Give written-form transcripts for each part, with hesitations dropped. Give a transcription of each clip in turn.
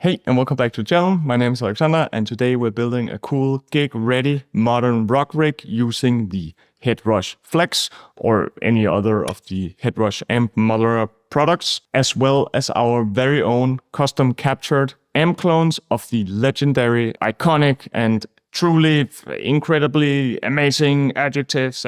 Hey, and welcome back to the channel. My name is Alexander, and today we're building a cool gig-ready modern rock rig using the Headrush Flex or any other of the Headrush amp modeler products, as well as our very own custom captured amp clones of the legendary, iconic, and truly incredibly amazing adjectives,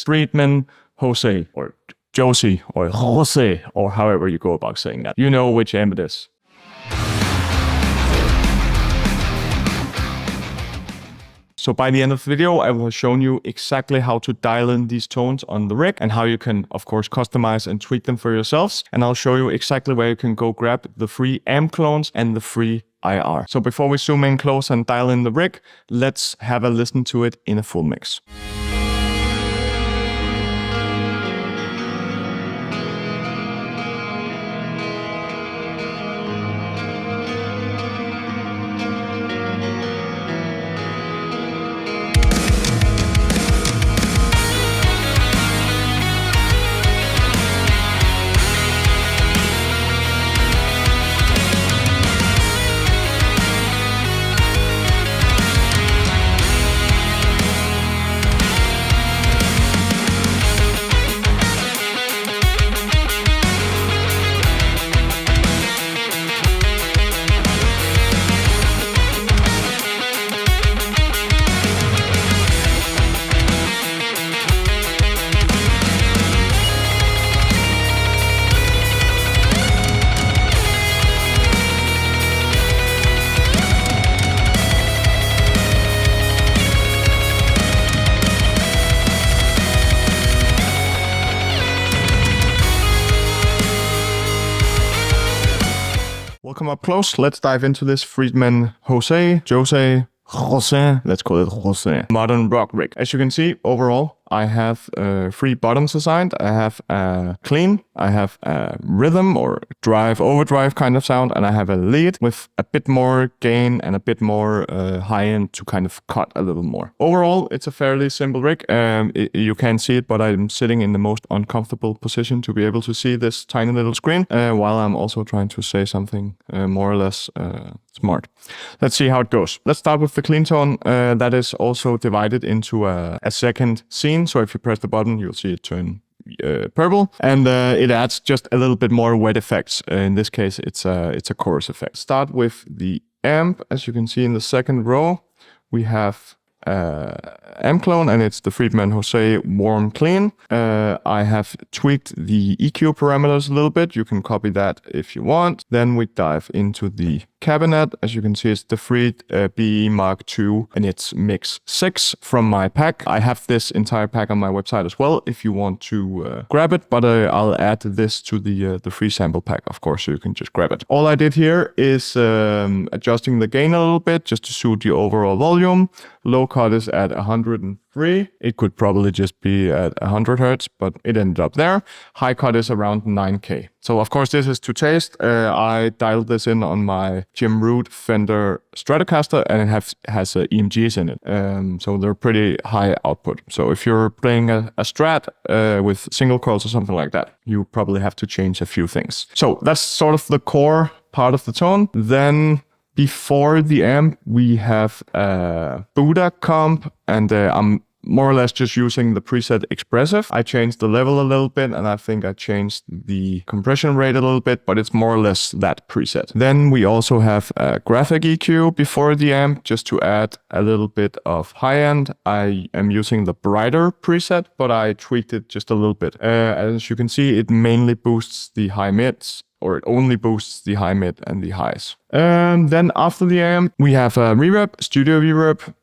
Friedman Jose, or Josie, or Jose, or however you go about saying that. You know which amp it is. So by the end of the video, I will have shown you exactly how to dial in these tones on the rig and how you can, of course, customize and tweak them for yourselves. And I'll show you exactly where you can go grab the free amp clones and the free IR. So before we zoom in close and dial in the rig, let's have a listen to it in a full mix. Welcome up close. Let's dive into this Friedman Jose, let's call it Jose, modern rock rig. As you can see, overall, I have 3 bottoms assigned. I have a clean, I have a rhythm or drive, overdrive kind of sound, and I have a lead with a bit more gain and a bit more high end to kind of cut a little more. Overall, it's a fairly simple rig. You can't see it, but I'm sitting in the most uncomfortable position to be able to see this tiny little screen while I'm also trying to say something more or less smart. Let's see how it goes. Let's start with the clean tone. That is also divided into a second scene. So if you press the button, you'll see it turn purple, and it adds just a little bit more wet effects. In this case, it's a chorus effect. Start with the amp. As you can see in the second row, we have amp clone, and it's the Friedman Jose warm clean. I have tweaked the EQ parameters a little bit. You can copy that if you want. Then we dive into the cabinet. As you can see, it's the Fried BE Mark II, and it's mix 6 from my pack. I have this entire pack on my website as well if you want to grab it, but I'll add this to the free sample pack, of course, so you can just grab it. All I did here is adjusting the gain a little bit just to suit the overall volume. Low cut is at 103. It could probably just be at 100 Hertz, but it ended up there. High cut is around 9K. So of course this is to taste. I dialed this in on my Jim Root Fender Stratocaster, and it has EMGs in it. So they're pretty high output. So if you're playing a Strat with single coils or something like that, you probably have to change a few things. So that's sort of the core part of the tone. Then before the amp, we have a Buddha comp, and I'm more or less just using the preset expressive. I changed the level a little bit, and I think I changed the compression rate a little bit, but it's more or less that preset. Then we also have a graphic EQ before the amp, just to add a little bit of high end. I am using the brighter preset, but I tweaked it just a little bit. As you can see, it mainly boosts the high mids, or it only boosts the high mid and the highs. And then after the amp, we have a reverb, studio reverb,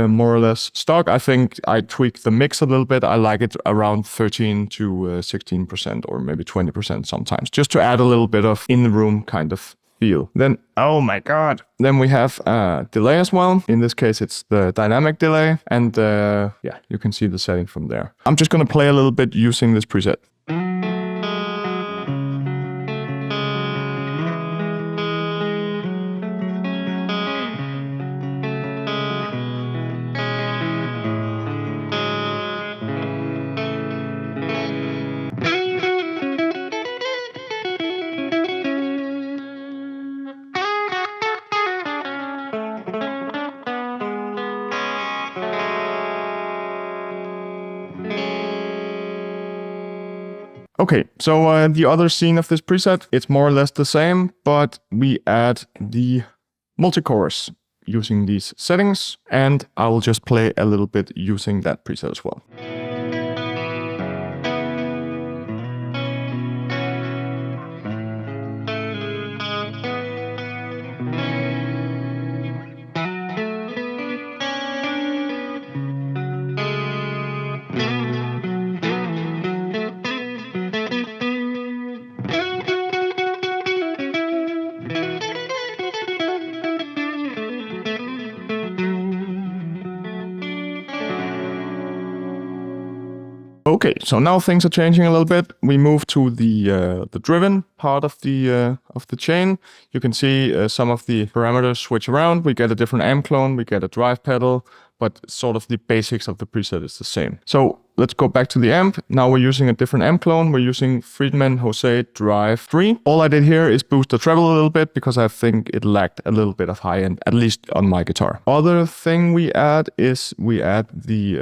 more or less stock. I think I tweaked the mix a little bit. I like it around 13 to 16% or maybe 20% sometimes, just to add a little bit of in-room kind of feel. Then, oh my god, then we have a delay as well. In this case, it's the dynamic delay, and yeah, you can see the setting from there. I'm just gonna play a little bit using this preset. Okay, so the other scene of this preset, it's more or less the same, but we add the multi-chorus using these settings, and I will just play a little bit using that preset as well. Okay, so now things are changing a little bit. We move to the driven part of the chain. You can see some of the parameters switch around. We get a different amp clone, we get a drive pedal, but sort of the basics of the preset is the same. So let's go back to the amp. Now we're using a different amp clone. We're using Friedman Jose Drive 3. All I did here is boost the treble a little bit because I think it lacked a little bit of high end, at least on my guitar. Other thing we add is we add the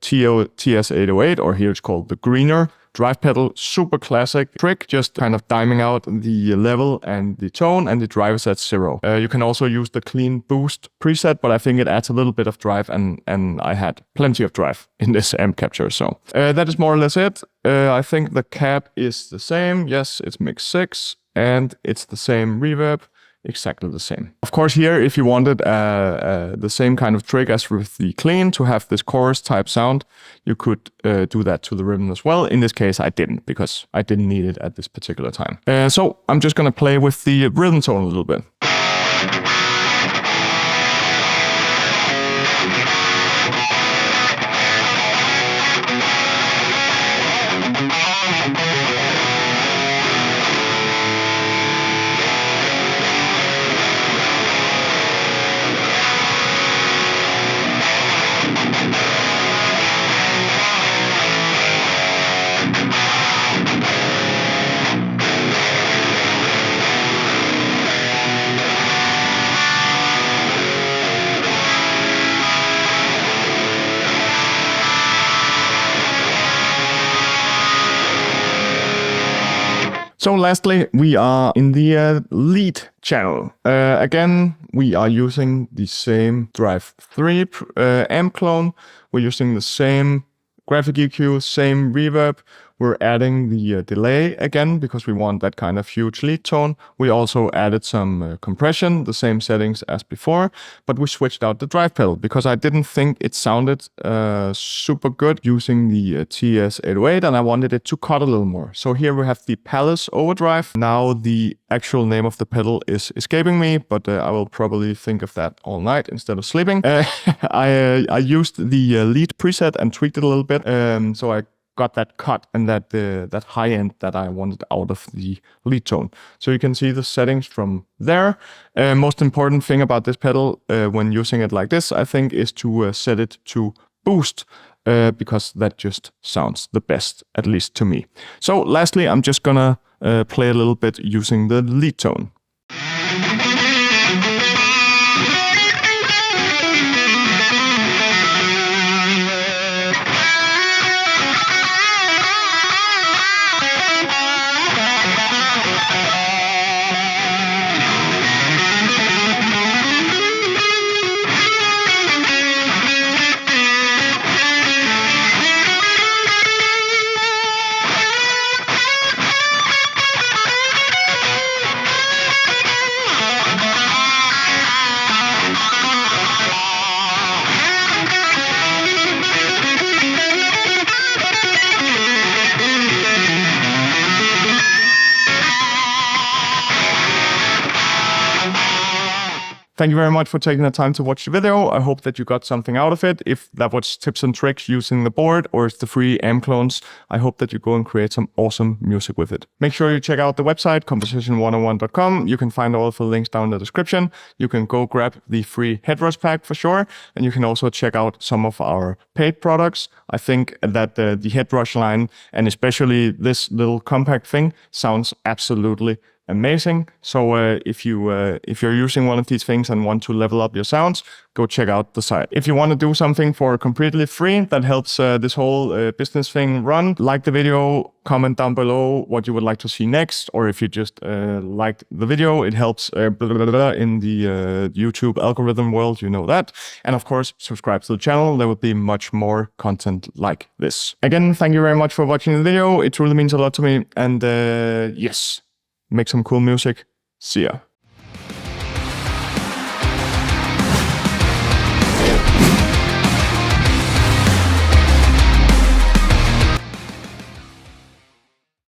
TS808, or here it's called the greener drive pedal. Super classic trick, just kind of diming out the level and the tone, and the drive is at 0. You can also use the clean boost preset, but I think it adds a little bit of drive, and I had plenty of drive in this amp capture. So that is more or less it. I think the cap is the same. Yes, it's mix 6, and it's the same reverb. Exactly the same. Of course, here, if you wanted the same kind of trick as with the clean to have this chorus type sound, you could do that to the rhythm as well. In this case, I didn't, because I didn't need it at this particular time. So I'm just gonna play with the rhythm tone a little bit. So lastly, we are in the lead channel. Again, we are using the same Drive 3 amp clone. We're using the same graphic EQ, same reverb. We're adding the delay again because we want that kind of huge lead tone. We also added some compression, the same settings as before, but we switched out the drive pedal because I didn't think it sounded super good using the TS808, and I wanted it to cut a little more. So here we have the Palace Overdrive. Now the actual name of the pedal is escaping me, but I will probably think of that all night instead of sleeping. I used the lead preset and tweaked it a little bit, so I got that cut and that high end that I wanted out of the lead tone. So you can see the settings from there. Most important thing about this pedal when using it like this, I think, is to set it to boost, because that just sounds the best, at least to me. So lastly, I'm just gonna play a little bit using the lead tone. Thank you very much for taking the time to watch the video. I hope that you got something out of it. If that was tips and tricks using the board or it's the free amp clones, I hope that you go and create some awesome music with it. Make sure you check out the website, composition101.com. You can find all of the links down in the description. You can go grab the free Headrush pack for sure. And you can also check out some of our paid products. I think that the Headrush line, and especially this little compact thing, sounds absolutely amazing. So if you're using one of these things and want to level up your sounds, go check out the site. If you want to do something for completely free that helps this whole business thing run, like the video, comment down below what you would like to see next, or if you just liked the video. It helps in the YouTube algorithm world, you know that. And of course, subscribe to the channel. There will be much more content like this. Again, thank you very much for watching the video. It truly means a lot to me. And yes, make some cool music. See ya.